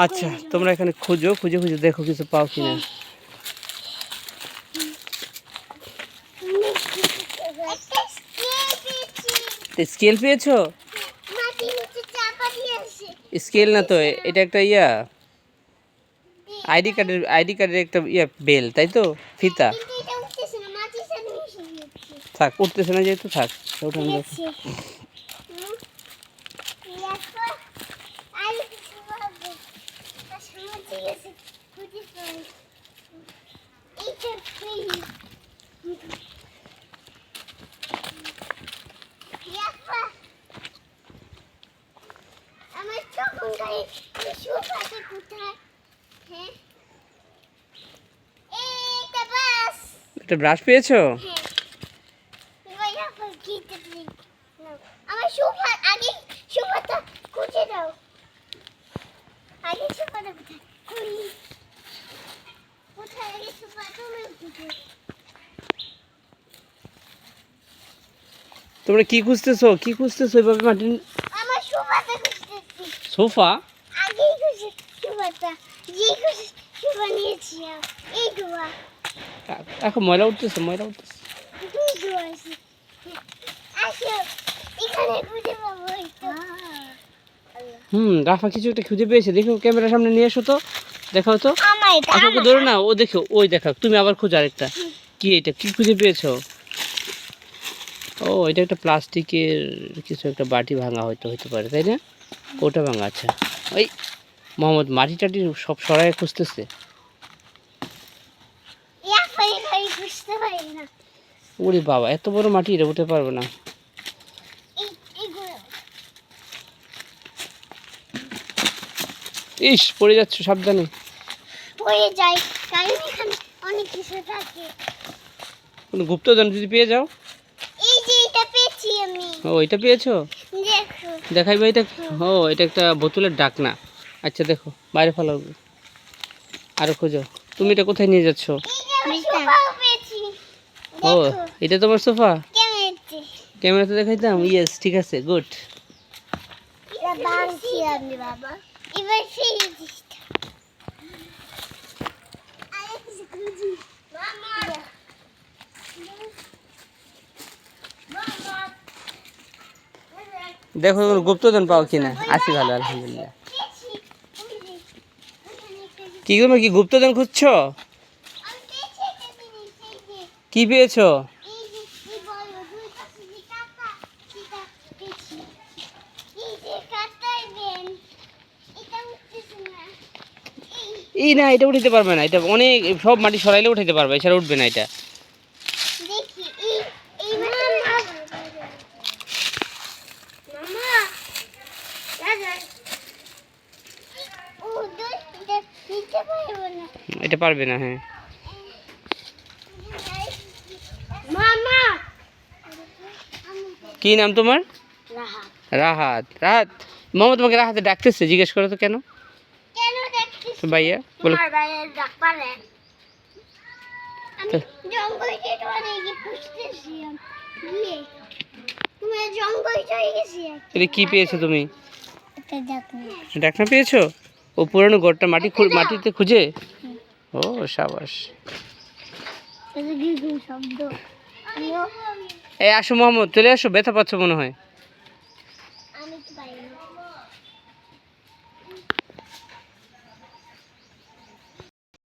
আচ্ছা তোমরা এখানে খুঁজো, খুঁজে খুঁজে দেখো কিছু পাও কিনা। স্কেল পেয়েছো? স্কেল না তো, এটা একটা আইডি কার্ডের একটা বেল, তাই তো? ফিতা। থাক, উঠতেছে না যেহেতু থাক, ওঠানো যাক। একটা ব্রাশ পেয়েছো? তোমরা কি খুঁজতেছো? কি খুঁজতেছো এভাবে মাটি? সোফা? এখন ময়লা উঠতেছে, ময়লা উঠতেছে। রাফা কিছু একটা খুঁজে পেয়েছে, দেখো ক্যামেরার সামনে নিয়ে এসো তো, দেখাও তো। ওকে ধরো না, ও দেখো, ওই দেখাও, তুমি আবার খোঁজো আরেকটা। কি এটা, কি খুঁজে পেয়েছো? ও এটা একটা প্লাস্টিকের কিছু একটা বাটি ভাঙা হতে পারে, তাই না? ওটা ভাঙা। আচ্ছা, ওই মোহাম্মদ মাটি টাটি সব সরাই খুঁজতেছে। ওরে বাবা, এত বড় মাটি এটা উঠে পারবে না। ইস, পড়ে যাচ্ছ, সাবধানে পড়ে যাই, কারণ এখানে অনেক কিছু থাকে। কোনো গুপ্তধন যদি পেয়ে যাও। এই যে এটা পেয়েছি আমি। ও এটা পেয়েছো? দেখো, দেখাইবা এটা? ও এটা একটা বোতলের ঢাকনা। আচ্ছা দেখো, বাইরে ফেলো, আরো খোঁজো। তুমি এটা কোথায় নিয়ে যাচ্ছ? ও এটা তোমার সোফা? ক্যামেরাতে দেখাইতাম? ইয়েস, ঠিক আছে, গুড। দেখো গুপ্তধন পাও কিনা। আছি ভালো, আলহামদুলিল্লাহ। কি তোমরা কি গুপ্তধন খুঁজছো? কি পেয়েছো? এই না, এটা উঠাইতে পারবে না, এটা অনেক সব মাটি সরাইলে উঠাইতে পারবে, এছাড়া উঠবে না এটা। এটা পারবে না, হ্যাঁ। কি নাম তোমার? রাহাত। রাহাত, মোহাম্মদ তোমাকে রাহাতে ডাকতেছে, জিজ্ঞেস করো তো কেন? ভাইয়া বলো। কি পেয়েছো তুমি? ডাকনা পেয়েছো? ও পুরানো ঘরটা মাটিতে খুঁজে। ও সাবাস। এই আসো মোহাম্মদ, চলে আসো, ব্যথা পাচ্ছ মনে হয়।